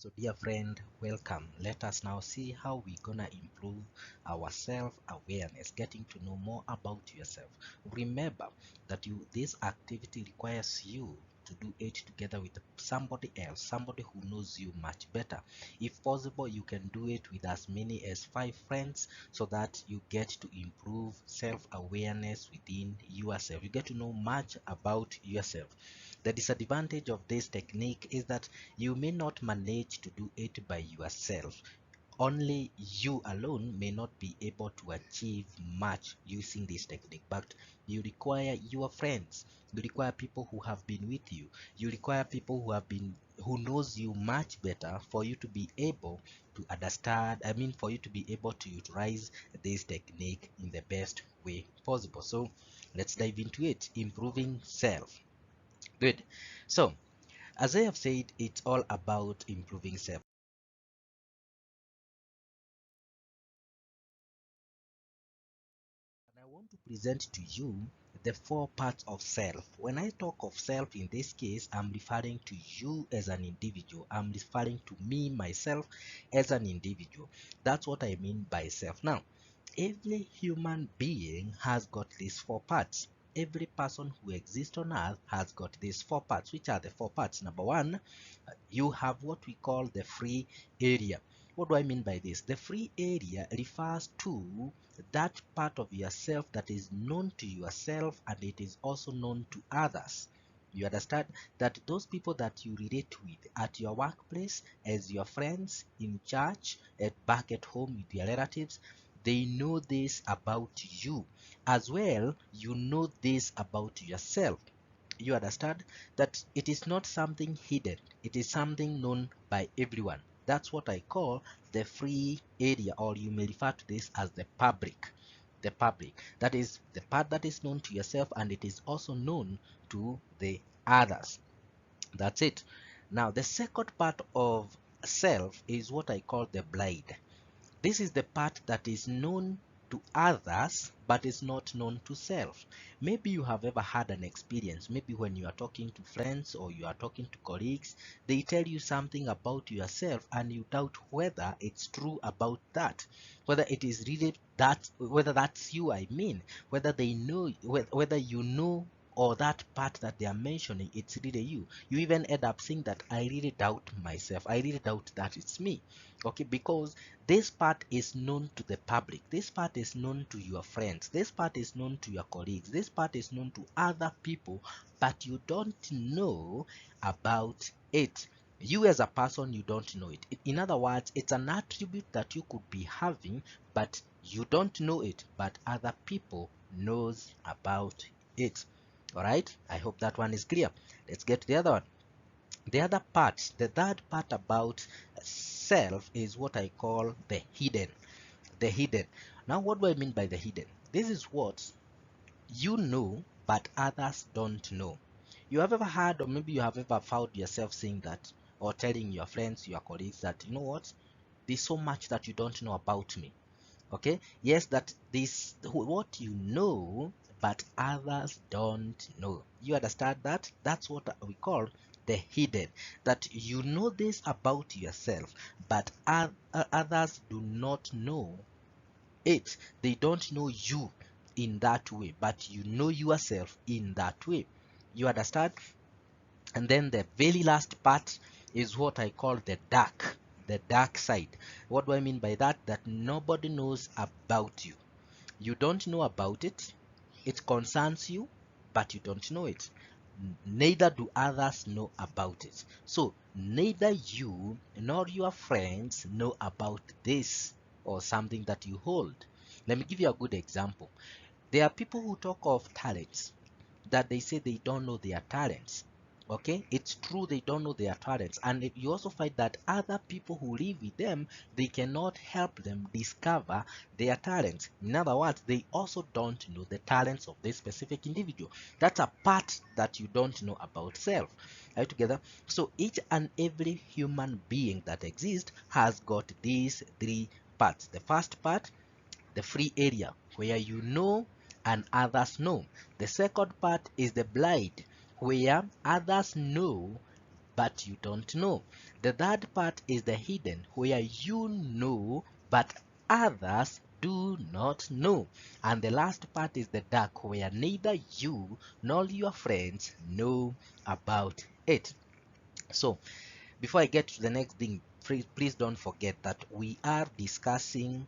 So dear friend, welcome. Let us now see how we're gonna improve our self-awareness, getting to know more about yourself. Remember that this activity requires you to do it together with somebody else, somebody who knows you much better. If possible, you can do it with as many as 5 friends so that you get to improve self-awareness within yourself. You get to know much about yourself. The disadvantage of this technique is that you may not manage to do it by yourself. Only you alone may not be able to achieve much using this technique, but you require your friends. You require people who have been with you. You require people who knows you much better for you to be able to understand, for you to be able to utilize this technique in the best way possible. So let's dive into it. Improving self. Good. So as I have said, it's all about improving self. And I want to present to you the 4 parts of self. When I talk of self in this case, I'm referring to you as an individual. I'm referring to me, myself, as an individual. That's what I mean by self. Now, every human being has got these 4 parts. Every person who exists on earth has got these 4 parts. Which are the 4 parts? Number one, you have what we call the free area. What do I mean by this? The free area refers to that part of yourself that is known to yourself and it is also known to others. You understand that those people that you relate with at your workplace, as your friends, in church, back at home with your relatives, they know this about you. As well, you know this about yourself. You understand that it is not something hidden, it is something known by everyone. That's what I call the free area, or you may refer to this as the public. The public, that is the part that is known to yourself and it is also known to the others. That's it. Now the second part of self is what I call the blind. This is the part that is known to others but is not known to self. Maybe you have ever had an experience, maybe when you are talking to friends or you are talking to colleagues, they tell you something about yourself and you doubt whether it's true about that, whether it is really that, whether that's you, whether they know, whether you know, or that part that they are mentioning, it's really you. You even end up saying that I really doubt myself, I really doubt that it's me. Okay, because this part is known to the public, this part is known to your friends, this part is known to your colleagues, this part is known to other people, but you don't know about it. You as a person, you don't know it. In other words, it's an attribute that you could be having, but you don't know it, but other people knows about it. All right, I hope that one is clear. Let's get to the other one. The other part, the third part about self is what I call the hidden. The hidden. Now, what do I mean by the hidden? This is what you know, but others don't know. You have ever heard, or maybe you have ever found yourself saying that, or telling your friends, your colleagues that, you know what, there's so much that you don't know about me. Okay, yes, that this what you know but others don't know. You understand that? That's what we call the hidden, that you know this about yourself but others do not know it. They don't know you in that way, but you know yourself in that way. You understand? And then the very last part is what I call the dark side. What do I mean by that? That nobody knows about you. You don't know about it. It concerns you, but you don't know it. Neither do others know about it. So neither you nor your friends know about this or something that you hold. Let me give you a good example. There are people who talk of talents, that they say they don't know their talents. Okay, it's true, they don't know their talents, and if you also find that other people who live with them, they cannot help them discover their talents. In other words, they also don't know the talents of this specific individual. That's a part that you don't know about self. Are you together? So each and every human being that exists has got these 3 parts. The first part, the free area, where you know and others know. The second part is the blind, where others know but you don't know. The third part is the hidden, where you know but others do not know. And the last part is the dark, where neither you nor your friends know about it. So before I get to the next thing, please don't forget that we are discussing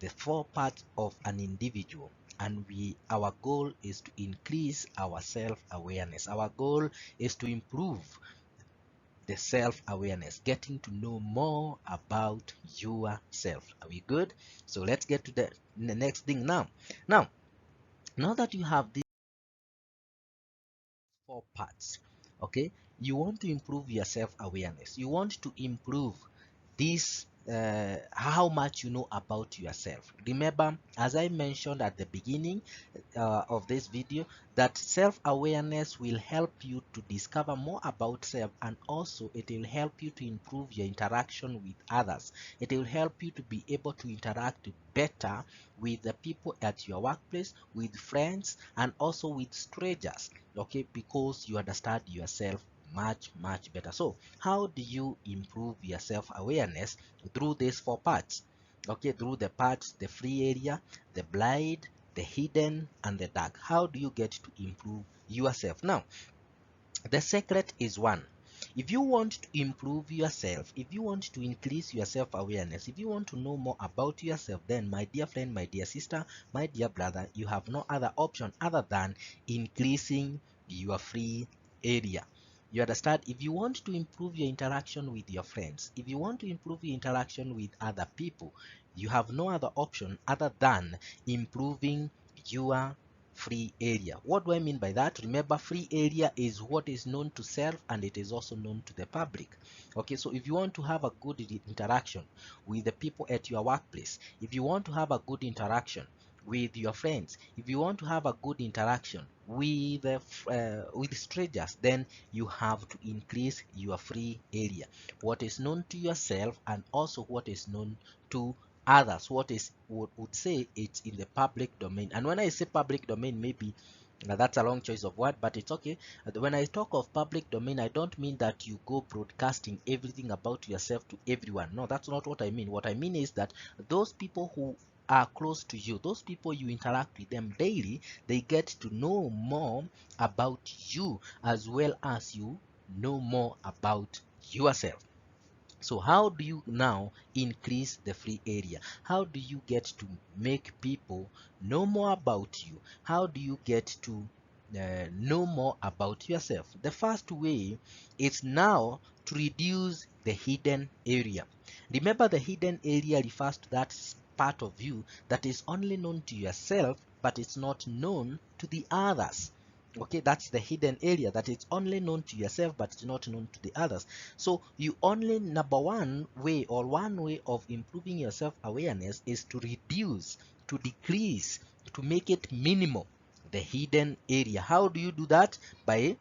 the four parts of an individual, and our goal is to increase our self-awareness. Our goal is to improve the self-awareness, getting to know more about yourself. Are we good? So let's get to the next thing now. Now that you have these four parts, okay, you want to improve your self-awareness. You want to improve this how much you know about yourself. Remember, as I mentioned at the beginning of this video, that self-awareness will help you to discover more about self, and also it will help you to improve your interaction with others. It will help you to be able to interact better with the people at your workplace, with friends, and also with strangers, okay, because you understand yourself much better. So how do you improve your self-awareness? Through these four parts, okay, through the parts: the free area, the blind, the hidden, and the dark. How do you get to improve yourself? Now, the secret is one. If you want to improve yourself, if you want to increase your self-awareness, if you want to know more about yourself, then my dear friend, my dear sister, my dear brother, you have no other option other than increasing your free area. You understand? If you want to improve your interaction with your friends, if you want to improve your interaction with other people, you have no other option other than improving your free area. What do I mean by that? Remember, free area is what is known to self, and it is also known to the public. Okay, so if you want to have a good interaction with the people at your workplace, if you want to have a good interaction with your friends, if you want to have a good interaction with strangers, then you have to increase your free area, what is known to yourself and also what is known to others, what is would say it's in the public domain. And when I say public domain, maybe that's a long choice of word, but it's okay. When I talk of public domain, I don't mean that you go broadcasting everything about yourself to everyone. No, that's not what I mean. What I mean is that those people who are close to you, those people you interact with them daily, they get to know more about you as well as you know more about yourself. So how do you now increase the free area? How do you get to make people know more about you? How do you get to know more about yourself? The first way is now to reduce the hidden area. Remember, the hidden area refers to that part of you that is only known to yourself, but it's not known to the others. Okay, that's the hidden area, that it's only known to yourself but it's not known to the others. So you only, number one way, or one way of improving your self-awareness, is to reduce, to decrease, to make it minimal, the hidden area. How do you do that? By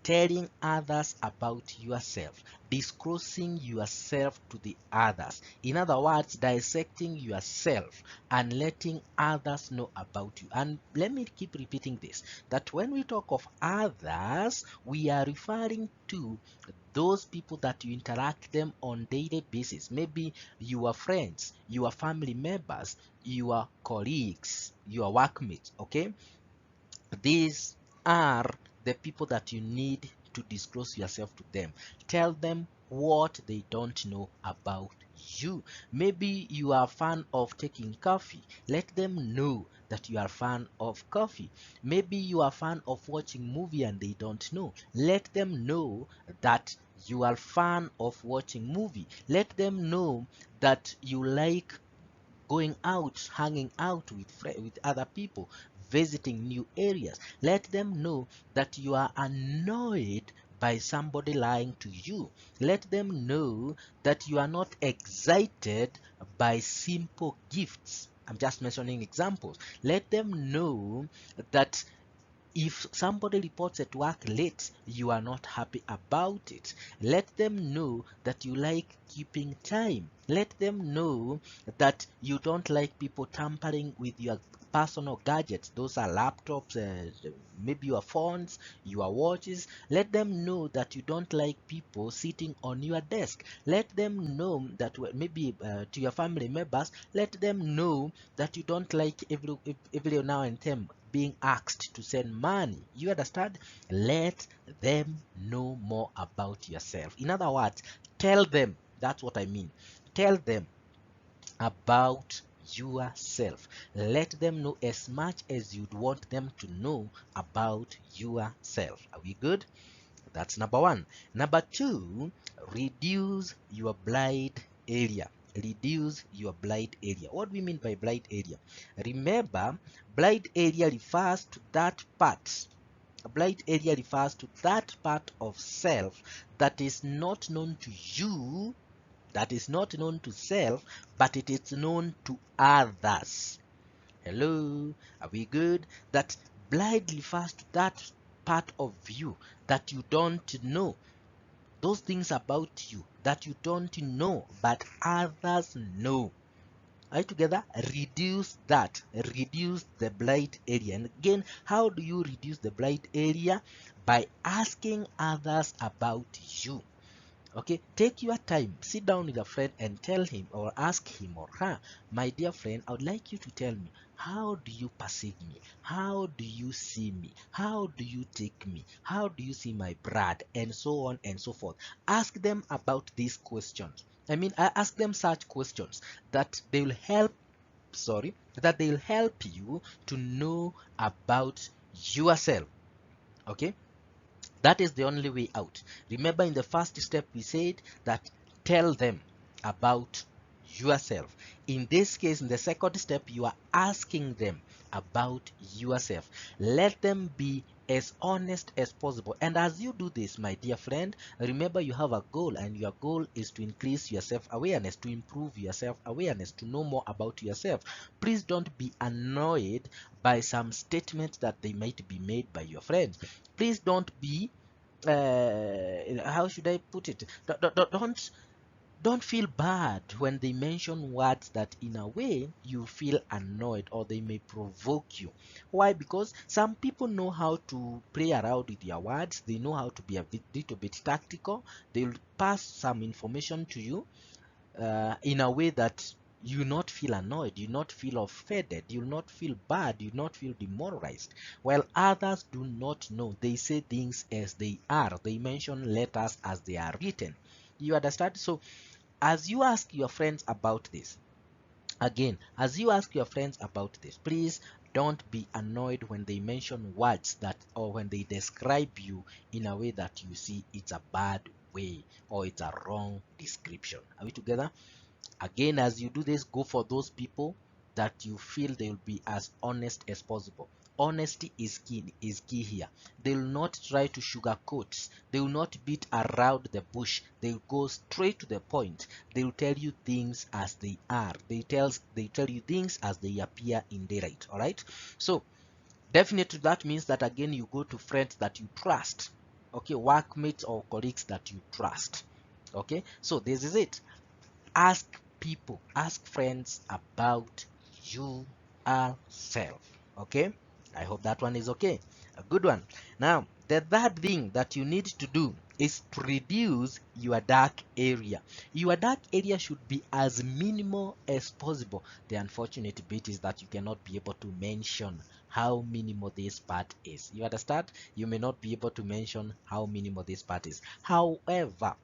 telling others about yourself, disclosing yourself to the others. In other words, dissecting yourself and letting others know about you. And let me keep repeating this, that when we talk of others, we are referring to those people that you interact them on daily basis. Maybe your friends, your family members, your colleagues, your workmates. Okay, these are the people that you need to disclose yourself to them. Tell them what they don't know about you. Maybe you are a fan of taking coffee. Let them know that you are a fan of coffee. Maybe you are a fan of watching movie and they don't know. Let them know that you are a fan of watching movie. Let them know that you like going out, hanging out with other people, visiting new areas. Let them know that you are annoyed by somebody lying to you. Let them know that you are not excited by simple gifts. I'm just mentioning examples. Let them know that if somebody reports at work late, you are not happy about it. Let them know that you like keeping time. Let them know that you don't like people tampering with your personal gadgets. Those are laptops, maybe your phones, your watches. Let them know that you don't like people sitting on your desk. Let them know that maybe to your family members, let them know that you don't like every now and then being asked to send money. You understand? Let them know more about yourself. In other words, tell them. That's what I mean. Tell them about yourself. Let them know as much as you'd want them to know about yourself. Are we good? That's number one. Number two, reduce your blind area. Reduce your blind area. What do we mean by blind area? Remember, blind area refers to that part. A blind area refers to that part of self that is not known to you, that is not known to self, but it is known to others. Hello, are we good? That blind refers to that part of you that you don't know. Those things about you that you don't know, but others know. Are you together? Reduce that. Reduce the blind area. And again, how do you reduce the blind area? By asking others about you. Okay, take your time, sit down with a friend and tell him or ask him or her, my dear friend, I would like you to tell me, how do you perceive me? How do you see me? How do you take me? How do you see my blood? And so on and so forth. Ask them about these questions. I ask them such questions that they will help, that they'll help you to know about yourself. Okay, that is the only way out. Remember, in the first step, we said that tell them about yourself. In this case, in the second step, you are asking them about yourself. Let them be as honest as possible. And as you do this, my dear friend, remember you have a goal, and your goal is to increase your self-awareness, to improve your self-awareness, to know more about yourself. Please don't be annoyed by some statements that they might be made by your friends. Please don't be how should I put it? Don't feel bad when they mention words that in a way you feel annoyed or they may provoke you. Why? Because some people know how to play around with their words. They know how to be a little bit tactical. They'll pass some information to you in a way that you not feel annoyed, you not feel offended, you not feel bad, you not feel demoralized. While others do not know, they say things as they are. They mention letters as they are written. You understand? So as you ask your friends about this, again, as you ask your friends about this, please don't be annoyed when they mention words that, or when they describe you in a way that you see it's a bad way or it's a wrong description. Are we together? Again, as you do this, go for those people that you feel they will be as honest as possible. Honesty is key here. They will not try to sugarcoat. They will not beat around the bush. They will go straight to the point. They will tell you things as they are. They tell you things as they appear in daylight. All right. So definitely that means that again you go to friends that you trust. Okay, workmates or colleagues that you trust. Okay, so this is it. Ask people, ask friends about yourself. Okay, I hope that one is okay. A good one. Now the third thing that you need to do is to reduce your dark area. Your dark area should be as minimal as possible. The unfortunate bit is that you cannot be able to mention how minimal this part is. You understand? You may not be able to mention how minimal this part is. However,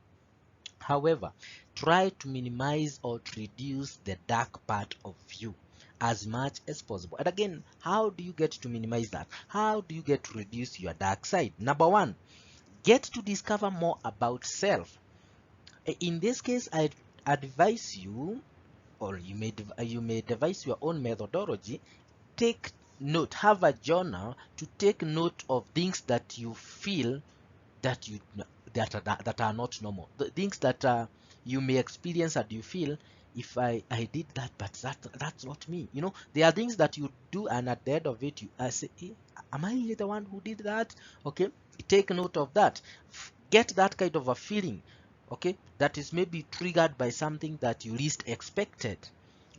try to minimize or to reduce the dark part of you as much as possible. And again, how do you get to minimize that? How do you get to reduce your dark side? Number one, get to discover more about self. In this case, I advise you, or you may devise your own methodology. Take note, have a journal to take note of things that you feel that you that are not normal, the things that you may experience and you feel, if I did that, but that's not me. There are things that you do, and at the end of it you say, am I really the one who did that? Okay, take note of that. Get that kind of a feeling, okay, that is maybe triggered by something that you least expected.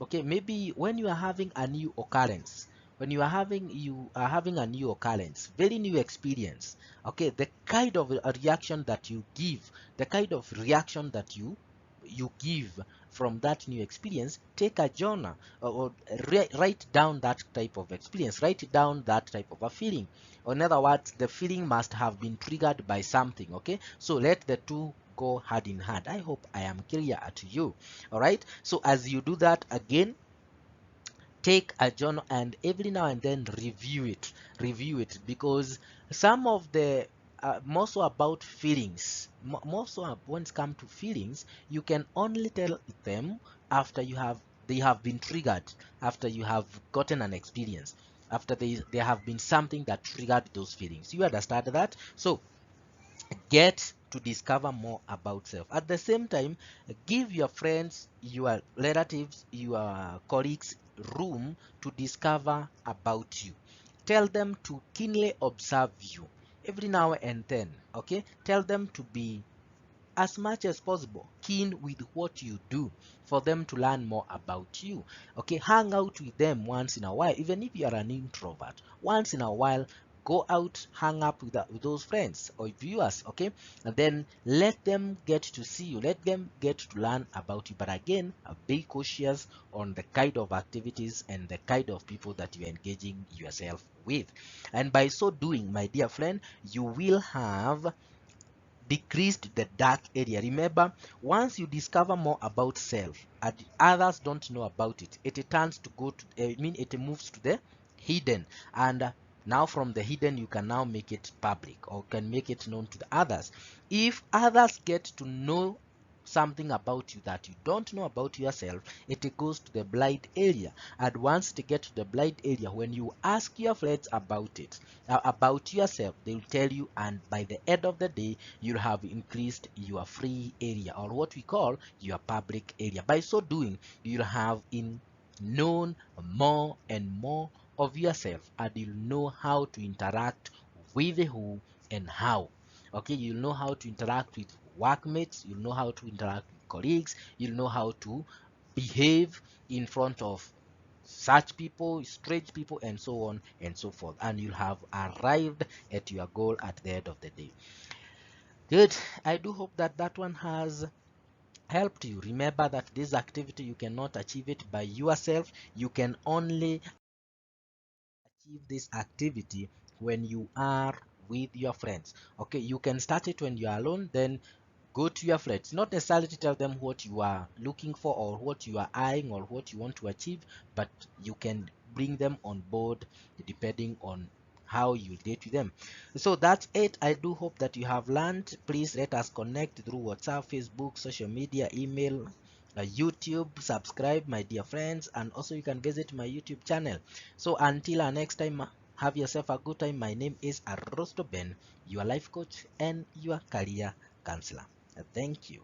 Okay, maybe when you are having a new occurrence, when you are having a new occurrence, very new experience, okay, the kind of a reaction that you give, the kind of reaction that you give from that new experience, take a journal, or write down that type of experience, write down that type of a feeling. Or in other words, the feeling must have been triggered by something. Okay, so let the two go hand in hand. I hope I am clear to you. All right, so as you do that, again, take a journal and every now and then review it, because some of the more so about feelings, more so when it comes to feelings, you can only tell them after they have been triggered, after you have gotten an experience, after there have been something that triggered those feelings. You understand that? So get to discover more about self. At the same time, give your friends, your relatives, your colleagues room to discover about you. Tell them to keenly observe you every now and then. Okay, tell them to be as much as possible keen with what you do, for them to learn more about you. Okay, hang out with them once in a while. Even if you are an introvert, once in a while, go out, hang up with those friends or viewers. Okay, and then let them get to see you, let them get to learn about you. But again, be cautious on the kind of activities and the kind of people that you're engaging yourself with. And by so doing, my dear friend, you will have decreased the dark area. Remember, once you discover more about self and others don't know about it, it turns to go to, it moves to the hidden. And now from the hidden, you can now make it public, or can make it known to the others. If others get to know something about you that you don't know about yourself, it goes to the blind area. And once it gets to the blind area, when you ask your friends about it, about yourself, they will tell you, and by the end of the day, you'll have increased your free area, or what we call your public area. By so doing, you'll have known more and more of yourself, and you'll know how to interact with who and how. Okay, you'll know how to interact with workmates, you'll know how to interact with colleagues, you'll know how to behave in front of such people, strange people, and so on and so forth. And you'll have arrived at your goal at the end of the day. Good. I do hope that that one has helped you. Remember that this activity, you cannot achieve it by yourself. You can only achieve this activity when you are with your friends. Okay, you can start it when you are alone, then go to your friends, not necessarily to tell them what you are looking for or what you are eyeing or what you want to achieve, but you can bring them on board depending on how you date with them. So that's it. I do hope that you have learned. Please let us connect through WhatsApp, Facebook, social media, email, YouTube. Subscribe, my dear friends, and also you can visit my YouTube channel. So until our next time, have yourself a good time. My name is Arosto Ben, your life coach and your career counselor. Thank you.